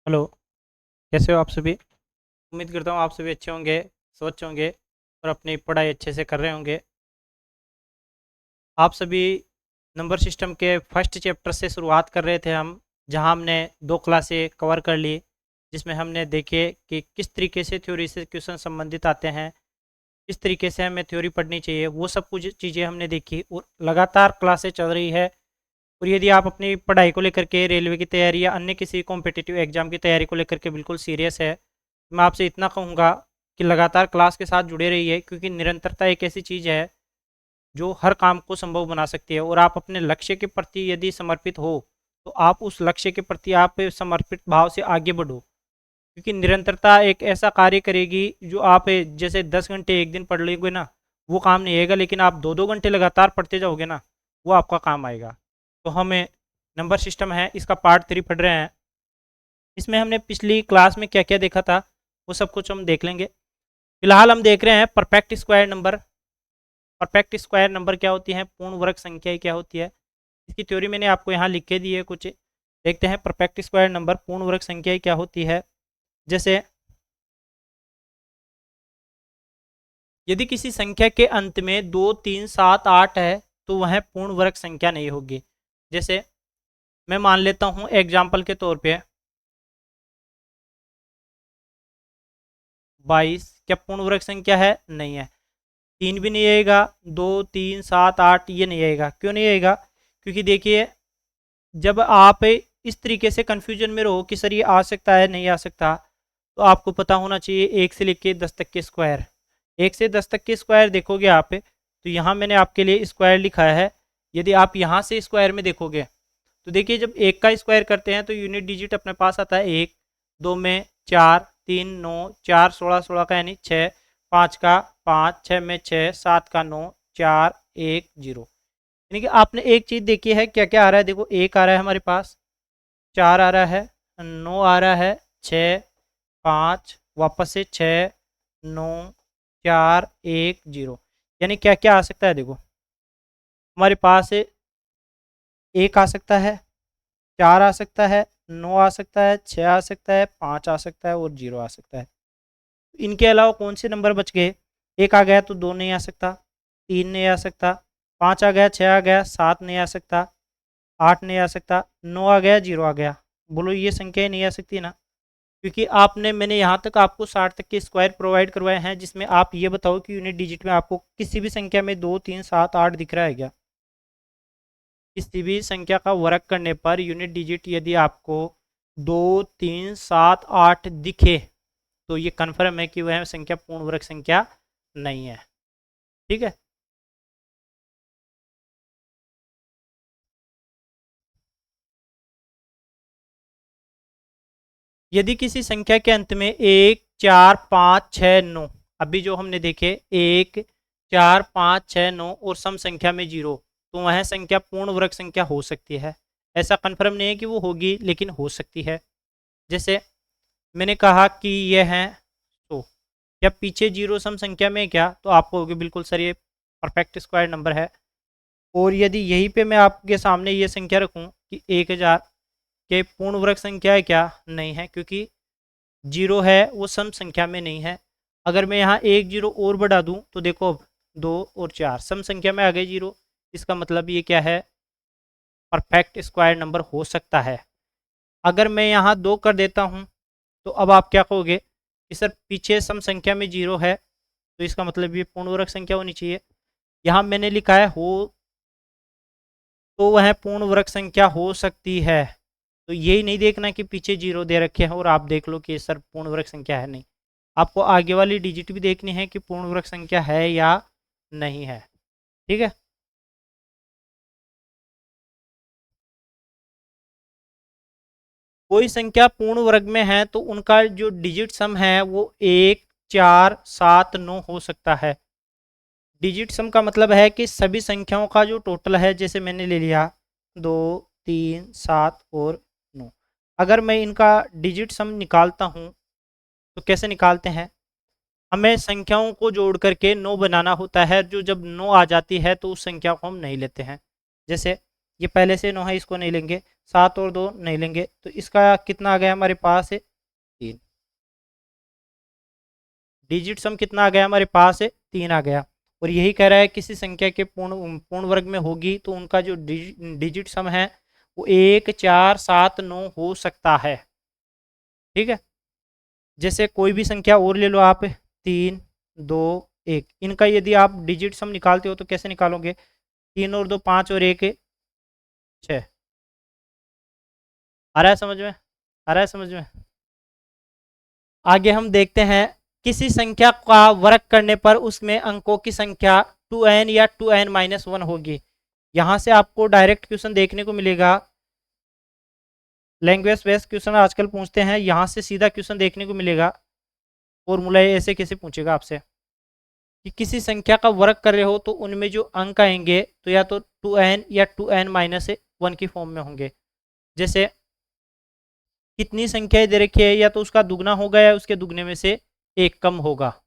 Hello. कैसे हो आप सभी? उम्मीद करता हूँ आप सभी अच्छे होंगे, स्वस्थ होंगे और अपनी पढ़ाई अच्छे से कर रहे होंगे। आप सभी नंबर सिस्टम के फर्स्ट चैप्टर से शुरुआत कर रहे थे हम, जहाँ हमने 2 क्लासें कवर कर ली, जिसमें हमने देखे कि किस तरीके से थ्योरी से क्वेश्चन संबंधित आते हैं, किस तरीके से हमें थ्योरी पढ़नी चाहिए, वो सब कुछ चीज़ें हमने देखी और लगातार क्लासें चल रही है। और यदि आप अपनी पढ़ाई को लेकर के, रेलवे की तैयारी या अन्य किसी कॉम्पिटिटिव एग्जाम की तैयारी को लेकर के बिल्कुल सीरियस है, मैं आपसे इतना कहूँगा कि लगातार क्लास के साथ जुड़े रहिए, क्योंकि निरंतरता एक ऐसी चीज़ है जो हर काम को संभव बना सकती है। और आप अपने लक्ष्य के प्रति यदि समर्पित हो, तो आप उस लक्ष्य के प्रति आप समर्पित भाव से आगे बढ़ो, क्योंकि निरंतरता एक ऐसा कार्य करेगी जो आप जैसे 10 घंटे एक दिन पढ़ लेंगे ना, वो काम नहीं आएगा, लेकिन आप 2-2 घंटे लगातार पढ़ते जाओगे ना, वो आपका काम आएगा। तो हमें नंबर सिस्टम है, इसका पार्ट 3 पढ़ रहे हैं। इसमें हमने पिछली क्लास में क्या क्या देखा था, वो सब कुछ हम देख लेंगे। फिलहाल हम देख रहे हैं perfect square number. Perfect square number क्या होती है, पूर्ण वर्ग संख्या क्या होती है, इसकी थ्योरी मैंने आपको यहाँ लिख के दी है कुछ। देखते हैं परफेक्ट स्क्वायर नंबर, पूर्ण वर्ग संख्या क्या होती है। जैसे यदि किसी संख्या के अंत में 2, 3, 7, 8 है, तो वह पूर्ण वर्ग संख्या नहीं होगी। जैसे मैं मान लेता हूँ एग्जाम्पल के तौर पे 22, क्या पूर्ण वर्ग संख्या है? नहीं है। 3 भी नहीं आएगा, 2, 3, 7, 8 ये नहीं आएगा। क्यों नहीं आएगा? क्योंकि देखिए, जब आप इस तरीके से कन्फ्यूजन में रहो कि सर ये आ सकता है नहीं आ सकता, तो आपको पता होना चाहिए 1 से लेके 10 तक के स्क्वायर। 1 से 10 तक के स्क्वायर देखोगे आप, तो यहाँ मैंने आपके लिए स्क्वायर लिखा है। यदि आप यहाँ से स्क्वायर में देखोगे, तो देखिए जब 1 का स्क्वायर करते हैं तो यूनिट डिजिट अपने पास आता है 1, 2 में 4, 3 9, 4 16, 16 का यानी 6, 5 का 5, 6 में 6, 7 का 9, 4 1 0। यानी कि आपने एक चीज़ देखी है, क्या क्या आ रहा है, देखो 1 आ रहा है हमारे पास, 4 आ रहा है, 9 आ रहा है, 6, 5 वापस से 6, 9, 4 1 0। यानी क्या क्या आ सकता है, देखो हमारे पास 1 आ सकता है, 4 आ सकता है, 9 आ सकता है, 6 आ सकता है, 5 आ सकता है और 0 आ सकता है। इनके अलावा कौन से नंबर बच गए? 1 आ गया तो 2 नहीं आ सकता, 3 नहीं आ सकता, 5 आ गया, 6 आ गया, 7 नहीं आ सकता, 8 नहीं आ सकता, 9 आ गया, 0 आ गया। बोलो ये संख्याएं नहीं आ सकती ना? क्योंकि मैंने यहाँ तक आपको 60 तक के स्क्वायर प्रोवाइड करवाए हैं, जिसमें आप ये बताओ कि यूनिट डिजिट में आपको किसी भी संख्या में 2, 3, 7, 8 दिख रहा है क्या? किसी भी संख्या का वर्ग करने पर यूनिट डिजिट यदि आपको 2, 3, 7, 8 दिखे, तो ये कन्फर्म है कि वह संख्या पूर्ण वर्ग संख्या नहीं है। ठीक है। यदि किसी संख्या के अंत में 1, 4, 5, 6, 9, अभी जो हमने देखे 1, 4, 5, 6, 9 और सम संख्या में 0, तो वह संख्या पूर्ण वर्ग संख्या हो सकती है। ऐसा कन्फर्म नहीं है कि वो होगी, लेकिन हो सकती है। जैसे मैंने कहा कि यह है, तो क्या पीछे 0 सम संख्या में है क्या? तो आपको होगी बिल्कुल सर ये परफेक्ट स्क्वायर नंबर है। और यदि यहीं पे मैं आपके सामने ये संख्या रखूं कि 1000 के पूर्ण वर्ग संख्या है क्या? नहीं है, क्योंकि 0 है वो सम संख्या में नहीं है। अगर मैं यहाँ 1 0 और बढ़ा दूँ तो देखो अब 2 और 4 सम संख्या में आ गए 0, इसका मतलब ये क्या है? परफेक्ट स्क्वायर नंबर हो सकता है। अगर मैं यहाँ 2 कर देता हूँ, तो अब आप क्या कहोगे कि सर पीछे सम संख्या में 0 है, तो इसका मतलब ये पूर्ण वर्ग संख्या होनी चाहिए। यहाँ मैंने लिखा है हो, तो वह पूर्ण वर्ग संख्या हो सकती है। तो यही नहीं देखना कि पीछे 0 दे रखे हैं और आप देख लो कि सर पूर्ण वर्ग संख्या है, नहीं। आपको आगे वाली डिजिट भी देखनी है कि पूर्ण वर्ग संख्या है या नहीं है। ठीक है। कोई संख्या पूर्ण वर्ग में है तो उनका जो डिजिट सम है वो 1, 4, 7, 9 हो सकता है। डिजिट सम का मतलब है कि सभी संख्याओं का जो टोटल है, जैसे मैंने ले लिया 2, 3, 7 और 9। अगर मैं इनका डिजिट सम निकालता हूँ, तो कैसे निकालते हैं? हमें संख्याओं को जोड़ करके 9 बनाना होता है। जो जब 9 आ जाती है तो उस संख्या को हम नहीं लेते हैं। जैसे ये पहले से 9 है, इसको नहीं लेंगे, 7 और 2 नहीं लेंगे, तो इसका कितना आ गया हमारे पास है 3। डिजिट सम कितना आ गया हमारे पास है 3 आ गया। और यही कह रहा है किसी संख्या के पूर्ण पूर्ण वर्ग में होगी तो उनका जो डिजिट सम है वो 1 4 7 9 हो सकता है। ठीक है, जैसे कोई भी संख्या और ले लो आप, 3 2 1, इनका यदि आप डिजिट सम निकालते हो तो कैसे निकालोगे? 3 और 2 5 और 1 6। आ रहा है समझ में? आ रहा है समझ में? आगे हम देखते हैं, किसी संख्या का वर्ग करने पर उसमें अंकों की संख्या 2n या 2n-1 होगी। यहां से आपको डायरेक्ट क्वेश्चन देखने को मिलेगा, लैंग्वेज बेस्ड क्वेश्चन आजकल पूछते हैं, यहां से सीधा क्वेश्चन देखने को मिलेगा। फॉर्मूला ऐसे कैसे पूछेगा आपसे कि किसी संख्या का वर्ग कर रहे हो तो उनमें जो अंक आएंगे तो या तो 2n या 2n-1 की फॉर्म में होंगे। जैसे कितनी संख्याएं दे रखी है, या तो उसका दुगना होगा या उसके दुगने में से एक कम होगा।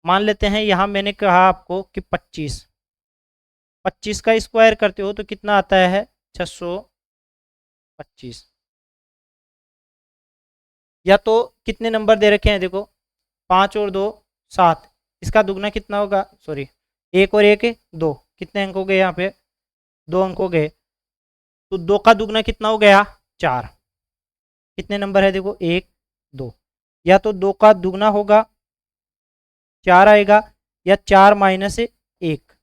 मान लेते हैं यहां मैंने कहा आपको कि 25, 25 का स्क्वायर करते हो तो कितना आता है 625। या तो कितने नंबर दे रखे हैं देखो, 5 और 2 7, इसका दुगना कितना होगा, सॉरी 1 और 1 2, कितने अंक हो गए यहाँ पे 2 अंक हो गए, तो 2 का दुगना कितना हो गया 4। कितने नंबर है देखो 1 2, या तो 2 का दुगना होगा 4 आएगा, या 4 माइनस 1,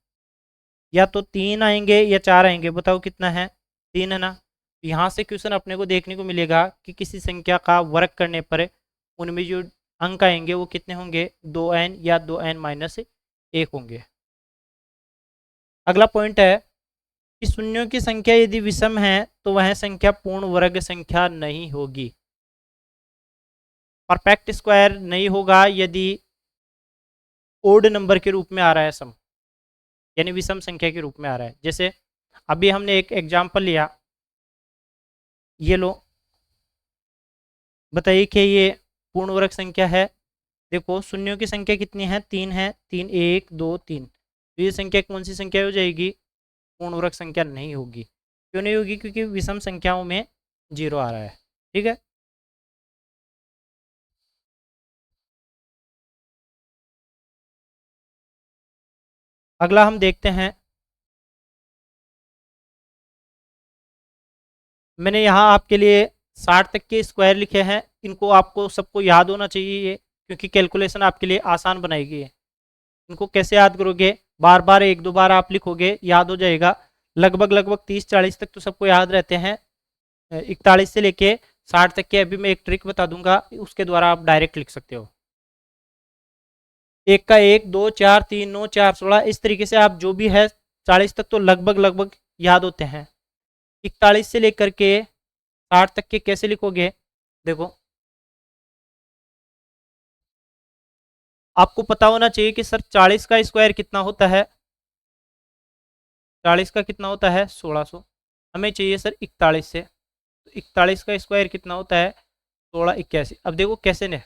या तो 3 आएंगे या 4 आएंगे, बताओ कितना है 3 है ना। यहाँ से क्वेश्चन अपने को देखने को मिलेगा कि किसी संख्या का वर्ग करने पर उनमें जो अंक आएंगे वो कितने होंगे 2n या 2n-1 होंगे। अगला पॉइंट है कि शून्यों की संख्या यदि विषम है तो वह संख्या पूर्ण वर्ग संख्या नहीं होगी। परफेक्ट स्क्वायर नहीं होगा यदि ओड नंबर के रूप में आ रहा है सम, यानी विषम संख्या के रूप में आ रहा है। जैसे अभी हमने एक एग्जाम्पल लिया, ये लो, बताइए कि ये पूर्ण वर्ग संख्या है। देखो शून्यों की संख्या कितनी है 3 है, 3 1 2 3, तो ये संख्या कौन सी संख्या हो जाएगी, पूर्ण वर्ग संख्या नहीं होगी। क्यों नहीं होगी? क्योंकि विषम संख्याओं में 0 आ रहा है। ठीक है, अगला हम देखते हैं, मैंने यहाँ आपके लिए 60 तक के स्क्वायर लिखे हैं, इनको आपको सबको याद होना चाहिए ये, क्योंकि कैलकुलेशन आपके लिए आसान बनाई गई है। इनको कैसे याद करोगे, बार बार एक दो बार आप लिखोगे याद हो जाएगा। लगभग लगभग 30-40 तक तो सबको याद रहते हैं, 41 से लेके 60 तक के अभी मैं एक ट्रिक बता दूंगा, उसके द्वारा आप डायरेक्ट लिख सकते हो। एक का 1 2 4 3 9 4 16, इस तरीके से आप जो भी है 40 तक तो लगभग लगभग याद होते हैं। 41 से लेकर के 60 तक के कैसे लिखोगे, देखो आपको पता होना चाहिए कि सर 40 का स्क्वायर कितना होता है, 40 का कितना होता है 1600। हमें चाहिए सर 41 से, तो 41 का स्क्वायर कितना होता है 1681। अब देखो कैसे ने,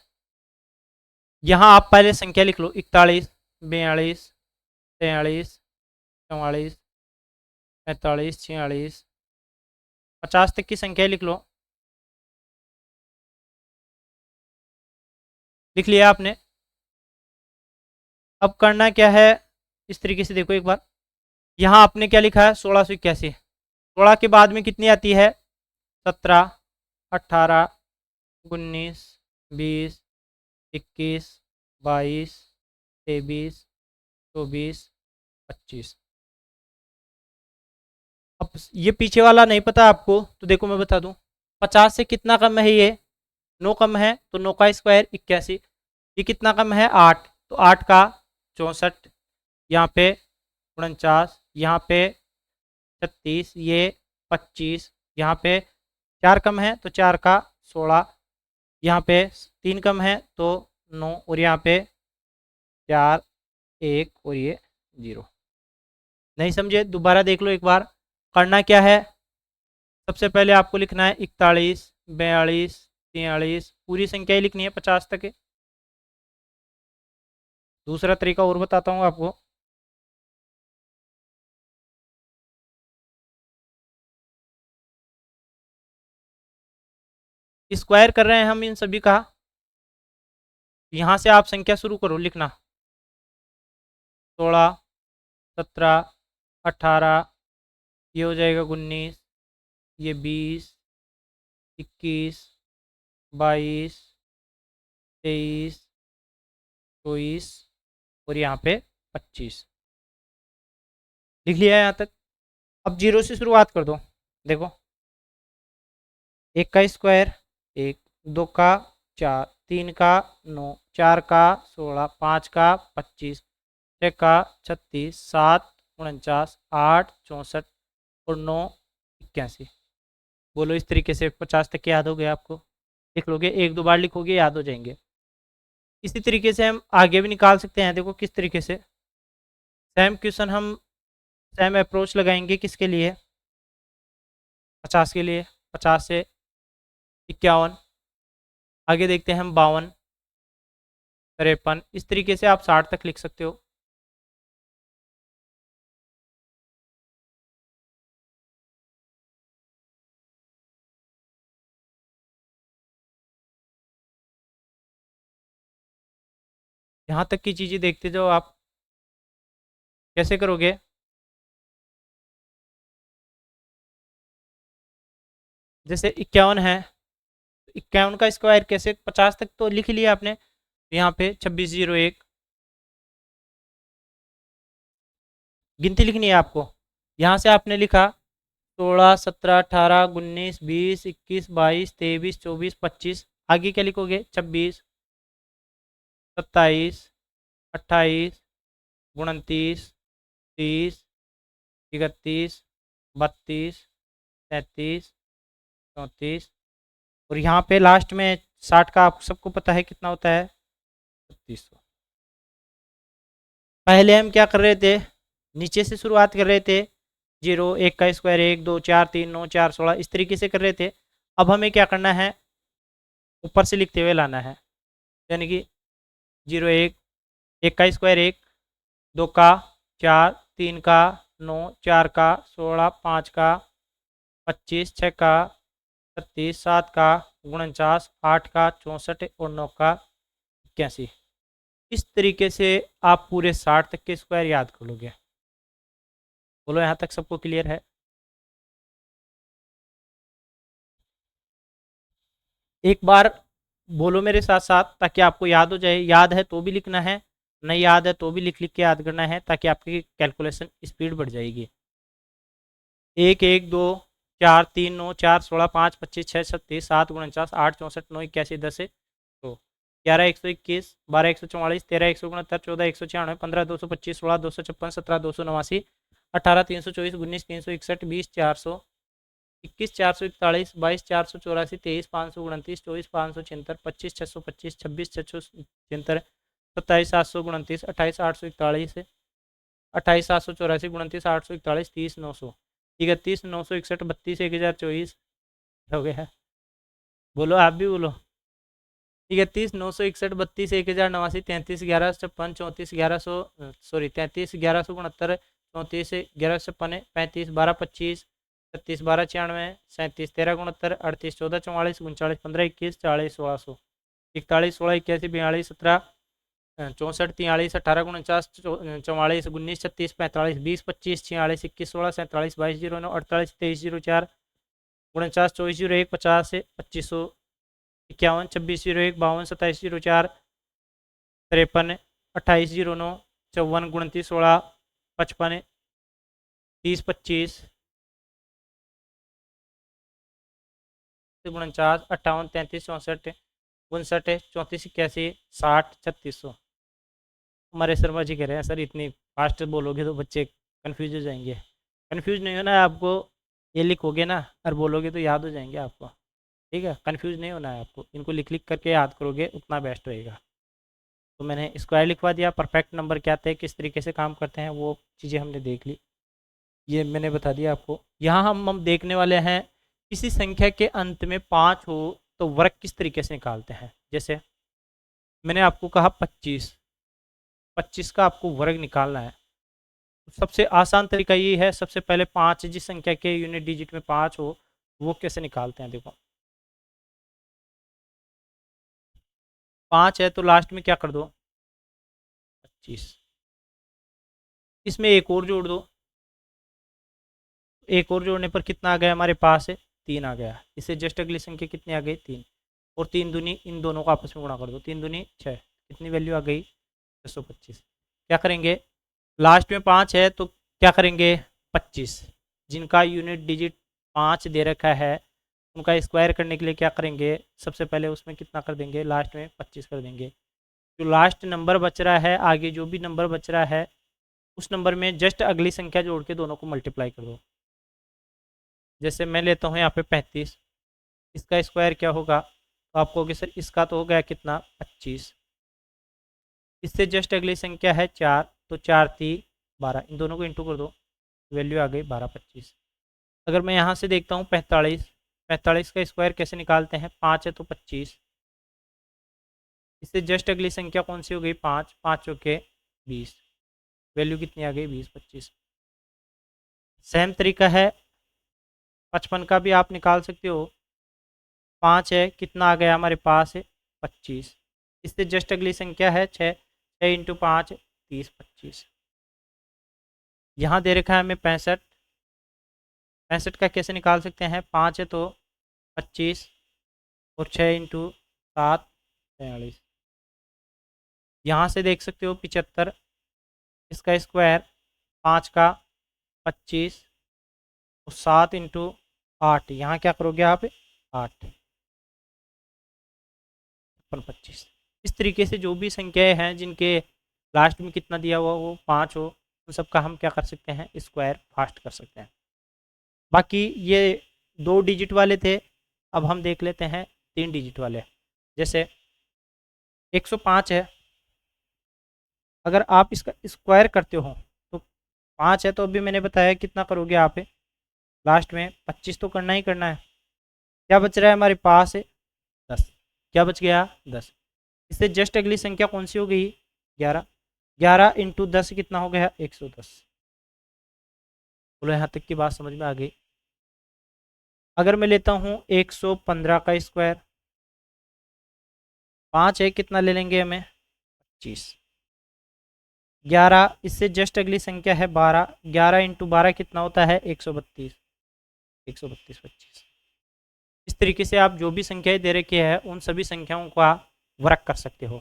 यहाँ आप पहले संख्या लिख लो 41 42 43 44 45 46 50 तक की संख्या लिख लो। लिख लिया आपने? अब करना क्या है, इस तरीके से देखो एक बार, यहाँ आपने क्या लिखा है 1681, 16 के बाद में कितनी आती है 17 18 19 20 21 22 23 24 25। अब ये पीछे वाला नहीं पता आपको तो देखो मैं बता दूं, 50 से कितना कम है ये 9 कम है, तो 9 का स्क्वायर 81। ये कितना कम है 8, तो 8 का 64, यहाँ पे 49, यहाँ पे 36, ये 25, यहाँ पे 4 कम है तो 4 का 16, यहाँ पे 3 कम है तो 9, और यहाँ पे 4 1 और ये 0। नहीं समझे दोबारा देख लो एक बार। करना क्या है, सबसे पहले आपको लिखना है 41 42 43, पूरी संख्या ही लिखनी है 50 तक है। दूसरा तरीका और बताता हूँ आपको, स्क्वायर कर रहे हैं हम इन सभी का। यहाँ से आप संख्या शुरू करो लिखना। 16, 17, 18, ये हो जाएगा 19, ये 20, 21, 22, 23, 24 और यहाँ पे 25 लिख लिया है यहाँ तक। अब जीरो से शुरुआत कर दो। देखो, एक का स्क्वायर एक, दो का 4, तीन का 9, चार का 16, पाँच का 25, छः का 36, 7 49, 8 64 और 9 81। बोलो इस तरीके से 50 तक याद हो गया आपको? लिख लोगे, एक दो बार लिखोगे याद हो जाएंगे। इसी तरीके से हम आगे भी निकाल सकते हैं। देखो किस तरीके से सेम क्वेश्चन हम सेम अप्रोच लगाएंगे। किसके लिए? 50 के लिए। 50 से 51, आगे देखते हैं हम 52, 53, इस तरीके से आप 60 तक लिख सकते हो। यहाँ तक की चीज़ें देखते जाओ आप। कैसे करोगे? जैसे 51 है, 51 का स्क्वायर कैसे? 50 तक तो लिख लिया आपने। यहाँ पे 2601 गिनती लिखनी है आपको। यहाँ से आपने लिखा 16, 17, 18, 19, 20, 21, 22, 23, 24, 25। आगे क्या लिखोगे? 26, 27, 28, 29, 30, 31, 32, 33, 34 और यहाँ पे लास्ट में 60 का आप सबको पता है कितना होता है? 3600। पहले हम क्या कर रहे थे? नीचे से शुरुआत कर रहे थे। जीरो, एक का स्क्वायर एक, दो, चार, तीन, 9, 4, 16 इस तरीके से कर रहे थे। अब हमें क्या करना है? ऊपर से लिखते हुए लाना है। यानी कि जीरो एक, एक का स्क्वायर एक, दो का 4, तीन का 9, चार का 16, पाँच का 25, छः का 36, 7 का 49, 8 का 64 और 9 का 81। इस तरीके से आप पूरे 60 तक के स्क्वायर याद कर लोगे। बोलो यहाँ तक सबको क्लियर है? एक बार बोलो मेरे साथ साथ ताकि आपको याद हो जाए। याद है तो भी लिखना है, नहीं याद है तो भी लिख लिख के याद करना है ताकि आपकी कैलकुलेशन स्पीड बढ़ जाएगी। एक, एक, दो, चार, तीन, 9, 4, 16, 5, 25, 6, 36, 7, 49, 8, 64, 9, 81, 10 तो 11, 121, 12, 144, 13, 169, 14, 196, 15, 225, 16, 256, 17, 289, 18, 324, 19, 361, 20, 400, 21, 441, 22, 484, 23, 529, 24, 576, 25, 625, 26, 676, 27, 729, 28, 841, 28, 784, 29, 841, 30, 900, 31, 961, 32, 1024 हो गया है। बोलो आप भी बोलो। 31, 961, 32, 1089, 33, 1156, 34, 1100 सॉरी 33, 1169, 34, 1156, 35, 12, 25, 36, 12, 96, 37, 13, 69, 38, 14, 44, 39, 15, 21, 40, 1600, 41, 16, 81, 42, 17, 64, 43, 18, 49, 44, 19, 36, 45, 20, 25, 46, 21, 16, 47, 22, 09, 48, 23, 04, 49, 24, 01, 50, 2500, 51, 26, 01, 52, 27, 04, 53, 28, 09, 54, 29, 16, 55, 30, 25, 49, 58, 33, 64, 59, 34, 81, 60, 3600। हमारे शर्मा जी कह रहे हैं सर इतनी फास्ट बोलोगे तो बच्चे कंफ्यूज हो जाएंगे। कंफ्यूज नहीं होना है आपको, ये लिखोगे ना और बोलोगे तो याद हो जाएंगे आपको। ठीक है, कंफ्यूज नहीं होना है आपको, इनको लिख लिख करके याद करोगे उतना बेस्ट रहेगा। तो मैंने स्क्वायर लिखवा दिया, परफेक्ट नंबर क्या थे, किस तरीके से काम करते हैं, वो चीज़ें हमने देख ली, ये मैंने बता दिया आपको। यहाँ हम देखने वाले हैं किसी संख्या के अंत में 5 हो तो वर्ग किस तरीके से निकालते हैं। जैसे मैंने आपको कहा 25, 25 का आपको वर्ग निकालना है। सबसे आसान तरीका ये है, सबसे पहले 5 जिस संख्या के यूनिट डिजिट में 5 हो वो कैसे निकालते हैं। देखो 5 है तो लास्ट में क्या कर दो 25, इसमें एक और जोड़ दो, एक और जोड़ने पर कितना आ गया हमारे पास है 3 आ गया। इससे जस्ट अगली संख्या कितनी आ गई 3, और 3 दूनी इन दोनों को आपस में गुणा कर दो, 3 दूनी 6, कितनी वैल्यू आ गई 625। क्या करेंगे लास्ट में 5 है तो क्या करेंगे 25, जिनका यूनिट डिजिट 5 दे रखा है उनका स्क्वायर करने के लिए क्या करेंगे, सबसे पहले उसमें कितना कर देंगे लास्ट में 25 कर देंगे। जो लास्ट नंबर बच रहा है आगे जो भी नंबर बच रहा है उस नंबर में जस्ट अगली संख्या जोड़ के दोनों को मल्टीप्लाई कर दो। जैसे मैं लेता हूँ यहाँ पे 35, इसका स्क्वायर क्या होगा, तो आप कहोगे सर इसका तो हो गया कितना 25, इससे जस्ट अगली संख्या है 4, तो 4 3 12, इन दोनों को इंटू कर दो, वैल्यू आ गई 12 25। अगर मैं यहाँ से देखता हूँ 45, 45 का स्क्वायर कैसे निकालते हैं, 5 है तो 25, इससे जस्ट अगली संख्या कौन सी हो गई 5, 5 चौके 20, वैल्यू कितनी आ गई 20 25। सेम तरीका है 55 का भी आप निकाल सकते हो, 5 है कितना आ गया हमारे पास है 25, इससे जस्ट अगली संख्या है 6, 6 इंटू 5 30 25। यहाँ दे रखा है हमें 65, 65 का कैसे निकाल सकते हैं, 5 है तो 25 और 6 इंटू 7 43। यहाँ से देख सकते हो 75, इसका स्क्वायर 5 का 25 और 7 इंटू 8, यहाँ क्या करोगे आप 8 25। इस तरीके से जो भी संख्याएं हैं जिनके लास्ट में कितना दिया हुआ वो 5 हो उन सबका हम क्या कर सकते हैं स्क्वायर फास्ट कर सकते हैं। बाकी ये 2 डिजिट वाले थे, अब हम देख लेते हैं 3 डिजिट वाले। जैसे 105 है, अगर आप इसका स्क्वायर करते हो तो 5 है तो अभी मैंने बताया कितना करोगे आप लास्ट में 25 तो करना ही करना है। क्या बच रहा है हमारे पास है 10, क्या बच गया 10, इससे जस्ट अगली संख्या कौन सी हो गई 11, 11 इंटू 10 कितना हो गया 110। बोलो यहाँ तक की बात समझ में आ गई। अगर मैं लेता हूँ 115 का स्क्वायर, 5 है कितना ले लेंगे हमें 25, 11 इससे जस्ट अगली संख्या है 12, 11 इंटू 12 कितना होता है 132, 132 25। इस तरीके से आप जो भी संख्याएं दे रखी है उन सभी संख्याओं का वर्क कर सकते हो।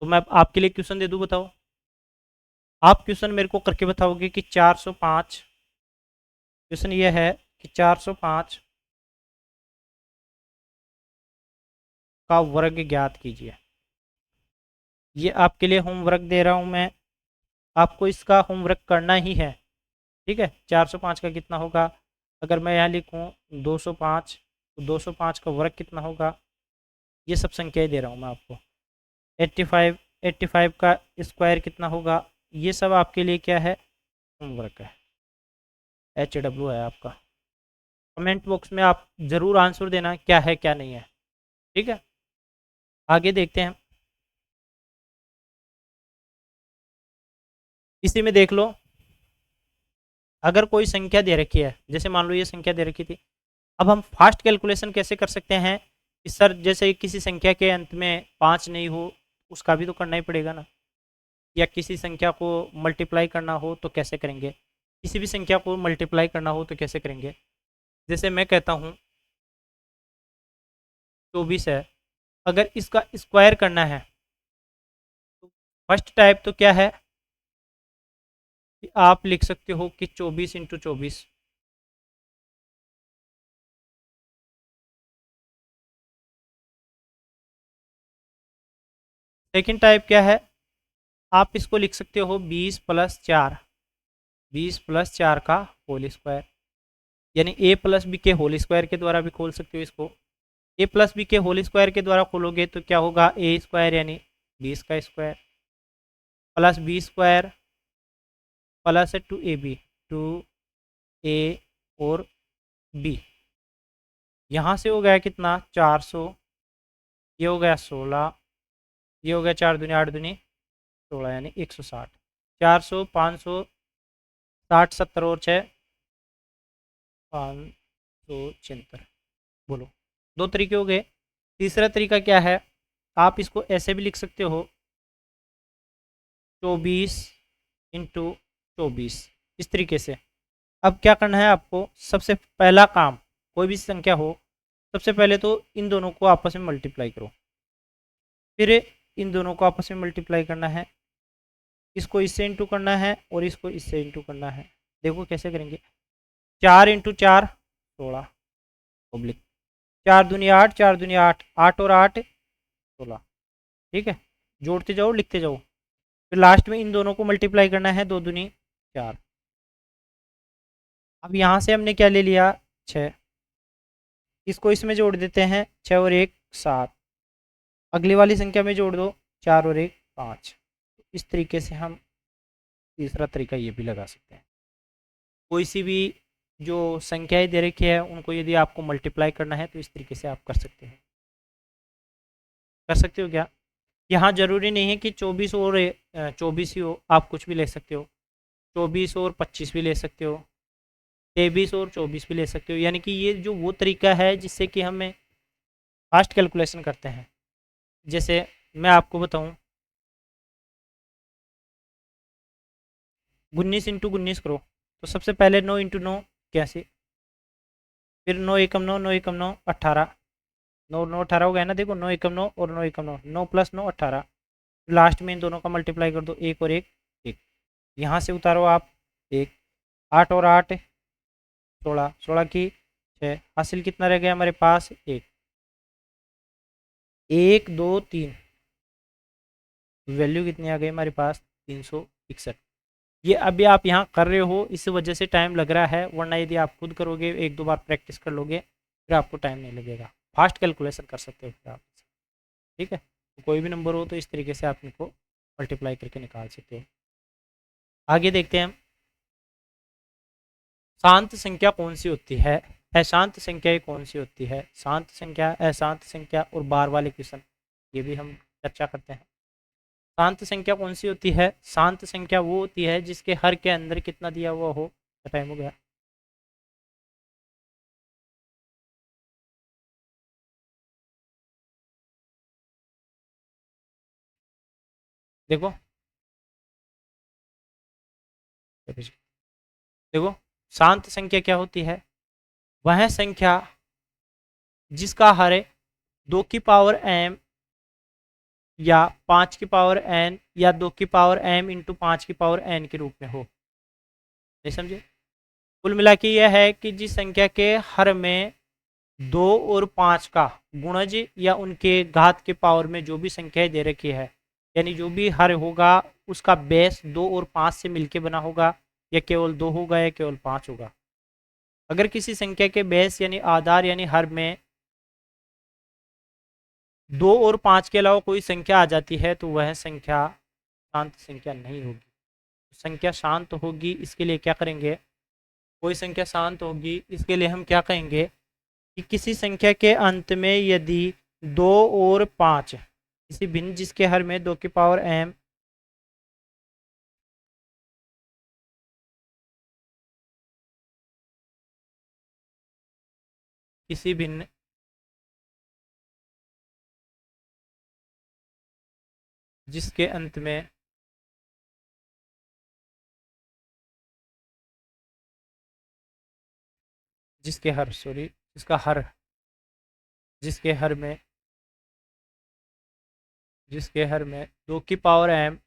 तो मैं आपके लिए क्वेश्चन दे दूँ, बताओ आप क्वेश्चन मेरे को करके बताओगे कि 405, क्वेश्चन ये है कि 405 का वर्ग ज्ञात कीजिए। ये आपके लिए होमवर्क दे रहा हूँ मैं, आपको इसका होमवर्क करना ही है, ठीक है। 405 का कितना होगा, अगर मैं यहाँ लिखूँ 205 तो 205 का वर्ग कितना होगा, ये सब संख्याएं दे रहा हूँ मैं आपको। 85, 85 का स्क्वायर कितना होगा, ये सब आपके लिए क्या है होमवर्क है, HW है आपका। कमेंट बॉक्स में आप ज़रूर आंसर देना क्या है क्या नहीं है, ठीक है। आगे देखते हैं, इसी में देख लो अगर कोई संख्या दे रखी है, जैसे मान लो ये संख्या दे रखी थी, अब हम फास्ट कैलकुलेशन कैसे कर सकते हैं कि सर जैसे किसी संख्या के अंत में 5 नहीं हो उसका भी तो करना ही पड़ेगा ना, या किसी संख्या को मल्टीप्लाई करना हो तो कैसे करेंगे, किसी भी संख्या को मल्टीप्लाई करना हो तो कैसे करेंगे। जैसे मैं कहता हूँ 24 है, अगर इसका स्क्वायर करना है तो फर्स्ट टाइप तो क्या है कि आप लिख सकते हो कि 24 इंटू 24, सेकेंड टाइप क्या है, आप इसको लिख सकते हो 20 प्लस 4, 20 प्लस 4 का होल स्क्वायर, यानी ए प्लस बी के होल स्क्वायर के द्वारा भी खोल सकते हो इसको। ए प्लस बी के होल स्क्वायर के द्वारा खोलोगे तो क्या होगा ए स्क्वायर यानी 20 का square plus B square plus है 2ab, 2a और b, यहाँ से हो गया कितना 400, ये हो गया 16, ये हो गया 4 दूनी 8 दूनी 16 यानी 160, 400 500 60 70 और 6 576। बोलो दो तरीके हो गए। तीसरा तरीका क्या है, आप इसको ऐसे भी लिख सकते हो 24 इंटू 24, इस तरीके से। अब क्या करना है आपको, सबसे पहला काम, कोई भी संख्या हो, सबसे पहले तो इन दोनों को आपस में मल्टीप्लाई करो, फिर इन दोनों को आपस में मल्टीप्लाई करना है, इसको इससे इंटू करना है और इसको इससे इंटू करना है। देखो कैसे करेंगे, 4 इंटू 4 16 पब्लिक, 4 दूनी 8, 4 दूनी 8, 8 और 8 16। ठीक है, जोड़ते जाओ लिखते जाओ, फिर लास्ट में इन दोनों को मल्टीप्लाई करना है, 2 दूनी 4। अब यहाँ से हमने क्या ले लिया, 6, इसको इसमें जोड़ देते हैं, 6 और 1 7, अगली वाली संख्या में जोड़ दो, 4 और 1 5। इस तरीके से हम तीसरा तरीका ये भी लगा सकते हैं। कोई सी भी जो संख्याएं दे रखी है उनको यदि आपको मल्टीप्लाई करना है तो इस तरीके से आप कर सकते हैं। कर सकते हो क्या, यहाँ ज़रूरी नहीं है कि 24 और 24 ही हो, आप कुछ भी ले सकते हो, 24 और 25 भी ले सकते हो, 23 और 24 भी ले सकते हो। यानी कि ये जो वो तरीका है जिससे कि हमें फास्ट कैलकुलेशन करते हैं। जैसे मैं आपको बताऊं, 19 इंटू 19 करो, तो सबसे पहले 9 इंटू 9 81, फिर 9 एकम 9, 9 एकम 9 18, 9 9 18 हो गया ना, देखो 9 एकम 9 और 9 एकम 9, 9 प्लस 9 18, लास्ट में इन दोनों का मल्टीप्लाई कर दो, 1 और 1 1, यहाँ से उतारो आप 1, 8 और 8 16, 16 की 6, हासिल कितना रह गया हमारे पास, 1, 1 2 3, वैल्यू कितनी आ गई हमारे पास, 361। ये अभी आप यहाँ कर रहे हो इस वजह से टाइम लग रहा है, वरना यदि आप खुद करोगे, एक दो बार प्रैक्टिस कर लोगे, फिर आपको टाइम नहीं लगेगा, फास्ट कैलकुलेशन कर सकते हो फिर आप। ठीक है, तो कोई भी नंबर हो तो इस तरीके से आप इनको मल्टीप्लाई करके निकाल सकते हो। आगे देखते हैं हम, शांत संख्या कौन सी होती है, अशांत संख्याएं कौन सी होती है, शांत संख्या, अशांत संख्या और बार वाले क्वेश्चन, ये भी हम चर्चा करते हैं। शांत संख्या कौन सी होती है, शांत संख्या वो होती है जिसके हर के अंदर कितना दिया हुआ हो, टाइम हो गया। देखो देखो, शांत संख्या क्या होती है, वह संख्या जिसका हर 2 की पावर m या 5 की पावर n या 2 की पावर m इंटू 5 की पावर n के रूप में हो। नहीं समझे, कुल मिला के यह है कि जिस संख्या के हर में 2 और 5 का गुणज या उनके घात के पावर में जो भी संख्याएं दे रखी है, यानी जो भी हर होगा उसका बेस 2 और 5 से मिलके बना होगा, या केवल 2 होगा या केवल 5 होगा। अगर किसी संख्या के बेस यानी आधार यानी हर में 2 और 5 के अलावा कोई संख्या आ जाती है तो वह संख्या शांत संख्या नहीं होगी। संख्या शांत होगी इसके लिए क्या करेंगे, कोई संख्या शांत होगी इसके लिए हम क्या कहेंगे कि किसी संख्या के अंत में यदि 2 और 5 किसी भिन्न जिसके हर में 2 की पावर m किसी भिन्न जिसके अंत में जिसके हर सॉरी जिसका हर जिसके हर में जिसके हर में 2 की पावर m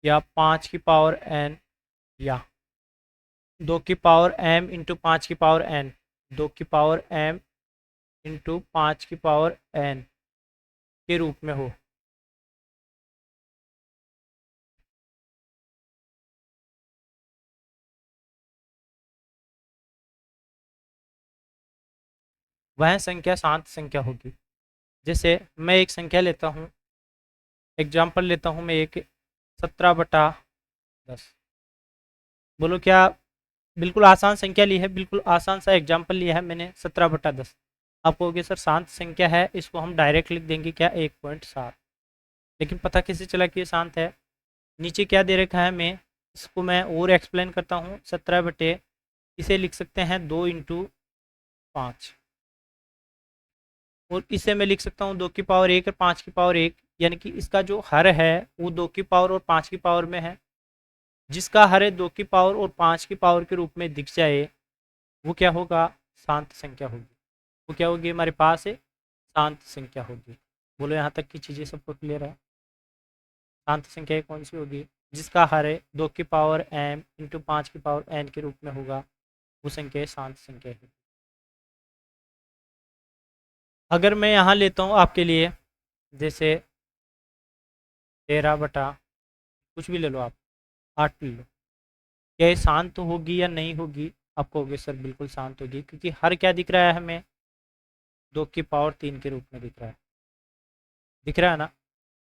या 5 की पावर n या 2 की पावर m इंटू 5 की पावर n, 2 की पावर m इंटू 5 की पावर n के रूप में हो, वह संख्या शांत संख्या होगी। जैसे मैं एक संख्या लेता हूँ, एग्जाम्पल लेता हूँ मैं एक 17/10, बोलो क्या, बिल्कुल आसान संख्या ली है, बिल्कुल आसान सा एग्जाम्पल लिया है मैंने, 17/10। आप कहोगे सर शांत संख्या है, इसको हम डायरेक्ट लिख देंगे क्या, 1.7, लेकिन पता कैसे चला कि ये शांत है, नीचे क्या दे रखा है, मैं इसको मैं और एक्सप्लेन करता हूँ, 17 इसे लिख सकते हैं 2 इंटू 5, और इसे मैं लिख सकता हूँ 2 की पावर 1 और 5 की पावर 1, यानी कि इसका जो हर है वो 2 की पावर और 5 की पावर में है। जिसका हर है 2 की पावर और 5 की पावर के रूप में दिख जाए वो क्या होगा, शांत संख्या होगी। वो क्या होगी हमारे पास है, शांत संख्या होगी। बोलो यहाँ तक की चीज़ें सबको क्लियर है। शांत संख्या कौन सी होगी, जिसका हर है 2 की पावर m इंटू 5 की पावर n के रूप में होगा, वो संख्या शांत संख्या है। अगर मैं यहाँ लेता हूँ आपके लिए जैसे 13 बटा कुछ भी ले लो आप, 8 ले लो, क्या ये शांत होगी या नहीं होगी? आप कहोगे सर बिल्कुल शांत होगी, क्योंकि हर क्या दिख रहा है हमें, 2 की पावर 3 के रूप में दिख रहा है। दिख रहा है ना।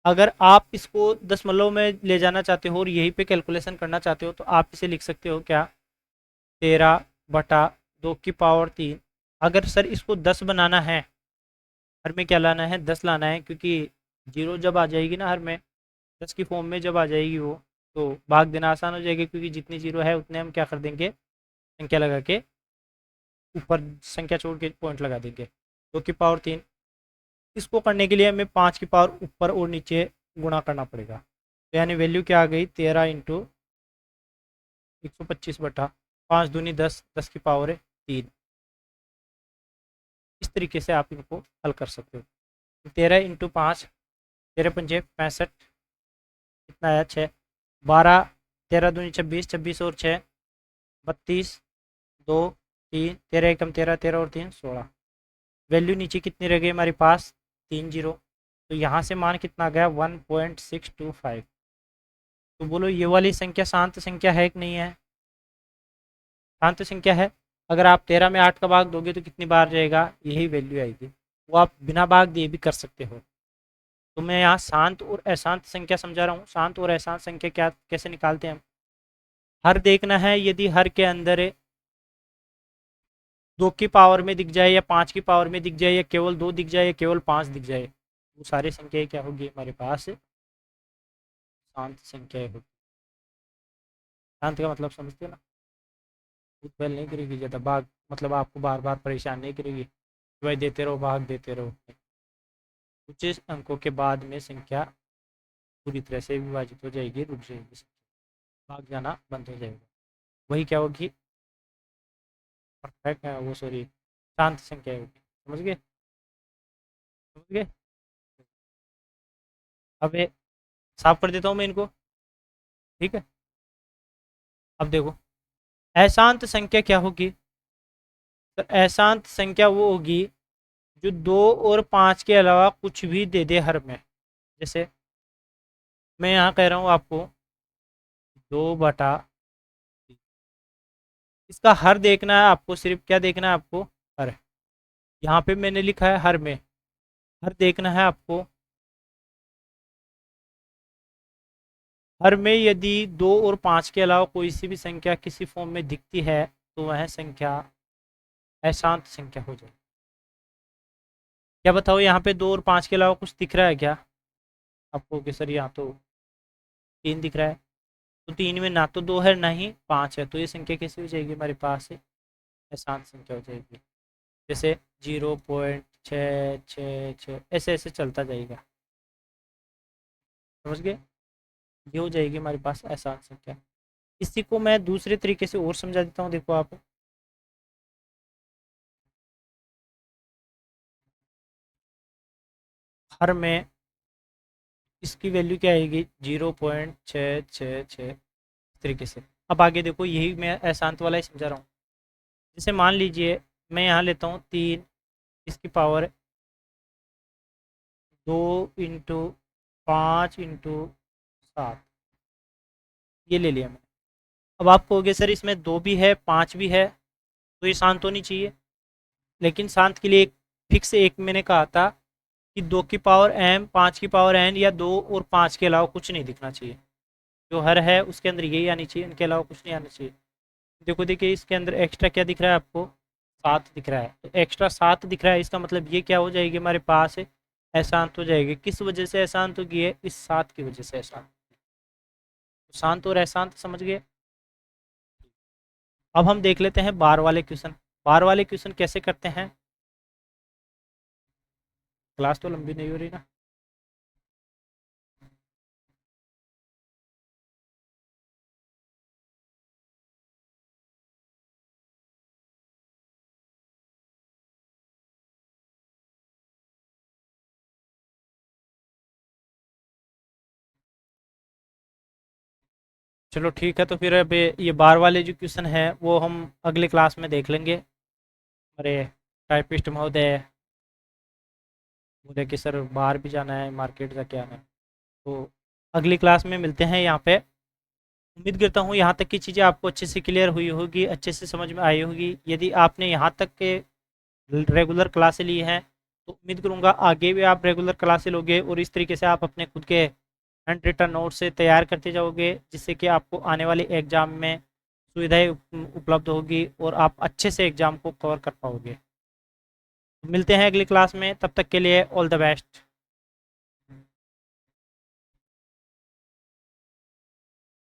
अगर आप इसको दशमलव में ले जाना चाहते हो और यहीं पे कैलकुलेशन करना चाहते हो तो आप इसे लिख सकते हो क्या, 13/2 की पावर 3। अगर सर इसको 10 बनाना है, हर में क्या लाना है, 10 लाना है, क्योंकि जीरो जब आ जाएगी ना हर में, 10 की फॉर्म में जब आ जाएगी वो, तो भाग देना आसान हो जाएगा, क्योंकि जितनी जीरो है उतने हम क्या कर देंगे, संख्या लगा के ऊपर संख्या छोड़ के पॉइंट लगा देंगे। 2 की पावर 3, इसको करने के लिए हमें 5 की पावर ऊपर और नीचे गुणा करना पड़ेगा। तो यानी वैल्यू क्या आ गई, 13 इंटू 125/5 दूनी 10, 10 की पावर 3। इस तरीके से आप इनको हल कर सकते हो। 13 इंटू 5, 13×5 = 65, कितना आया 6, 12, 13 दूनी 26, 26 और 6 32, 2 3, 13 एकम 13, 13 और 3 16। वैल्यू नीचे कितनी रह गई हमारे पास, 3 जीरो। तो यहाँ से मान कितना गया, 1.625। तो बोलो ये वाली संख्या शांत संख्या है कि नहीं है, शांत संख्या है। अगर आप 13 में 8 का भाग दोगे तो कितनी बार जाएगा, यही वैल्यू आएगी। वो आप बिना भाग दिए भी कर सकते हो। तो मैं यहाँ शांत और अशांत संख्या समझा रहा हूँ। शांत और अशांत संख्या क्या कैसे निकालते हैं हम, हर देखना है, यदि हर के अंदर 2 की पावर में दिख जाए या 5 की पावर में दिख जाए या केवल 2 दिख जाए या केवल 5 दिख जाए, वो सारी संख्याएं क्या होगी हमारे पास, शांत संख्याएं होगी। शांत का मतलब समझते हो ना, उत्पल नहीं करेगी ज़्यादा भाग, मतलब आपको बार बार परेशान नहीं करेगी, भाई देते रहो भाग देते रहो। कुछ अंकों के बाद में संख्या पूरी तरह से विभाजित हो जाएगी, रुक जाएगी, भाग जाना बंद हो जाएगा, वही क्या होगी, परफेक्ट वो सॉरी शांत संख्या होगी। समझ गए, समझ गए। अब ये साफ कर देता हूँ मैं इनको, ठीक है। अब देखो अशांत संख्या क्या होगी, तो अशांत संख्या वो होगी जो 2 और 5 के अलावा कुछ भी दे दे हर में। जैसे मैं यहाँ कह रहा हूँ आपको 2/, इसका हर देखना है आपको, सिर्फ क्या देखना है आपको, हर। यहाँ पे मैंने लिखा है हर में, हर देखना है आपको। हर में यदि 2 और 5 के अलावा कोई सी भी संख्या किसी फॉर्म में दिखती है तो वह संख्या अशांत संख्या हो जाएगी। क्या बताओ, यहाँ पे 2 और 5 के अलावा कुछ दिख रहा है क्या आपको, कि सर यहाँ तो 3 दिख रहा है, तो 3 में ना तो 2 है ना ही 5 है, तो ये संख्या कैसी हो जाएगी हमारे पास, अशांत संख्या हो जाएगी। जैसे 0.666 ऐसे ऐसे चलता जाएगा, समझ गए। ये हो जाएगी हमारे पास अशांत संख्या। इसी को मैं दूसरे तरीके से और समझा देता हूँ, देखो आप। हर में इसकी वैल्यू क्या आएगी, 0.666 इस तरीके से। अब आगे देखो, यही मैं अशांत वाला ही समझा रहा हूँ। जैसे मान लीजिए मैं यहाँ लेता हूँ 3 इसकी पावर 2 इंटू 5 इंटू 7, ये ले लिया मैंने। अब आप कहोगे सर इसमें 2 भी है 5 भी है, तो ये शांत होनी चाहिए। लेकिन शांत के लिए एक फिक्स एक मैंने कहा था कि 2 की पावर m, 5 की पावर n या 2 और 5 के अलावा कुछ नहीं दिखना चाहिए। जो हर है उसके अंदर यही आनी चाहिए, इनके अलावा कुछ नहीं आना चाहिए। देखो देखिए इसके अंदर एक्स्ट्रा क्या दिख रहा है आपको, 7 दिख रहा है। तो एक्स्ट्रा 7 दिख रहा है, इसका मतलब ये क्या हो जाएगी हमारे पास, अशांत हो जाएगी। किस वजह से अशांत होगी है, इस 7 की वजह से अशांत। तो शांत और अशांत समझ गए। अब हम देख लेते हैं बार वाले क्वेश्चन। बार वाले क्वेश्चन कैसे करते हैं, क्लास तो लंबी नहीं हो रही ना। चलो ठीक है, तो फिर अब ये बार वाले जो क्वेश्चन है वो हम अगले क्लास में देख लेंगे। अरे टाइपिस्ट महोदय, मुझे कि सर बाहर भी जाना है, मार्केट जाके आना है, तो अगली क्लास में मिलते हैं यहाँ पे। उम्मीद करता हूँ यहाँ तक की चीज़ें आपको अच्छे से क्लियर हुई होगी, अच्छे से समझ में आई होगी। यदि आपने यहाँ तक के रेगुलर क्लासें ली हैं तो उम्मीद करूँगा आगे भी आप रेगुलर क्लासें लोगे और इस तरीके से आप अपने खुद के हैंड रिटन नोट से तैयार करते जाओगे, जिससे कि आपको आने वाले एग्ज़ाम में सुविधाएं उपलब्ध होगी और आप अच्छे से एग्ज़ाम को कवर कर पाओगे। मिलते हैं अगली क्लास में, तब तक के लिए ऑल द बेस्ट।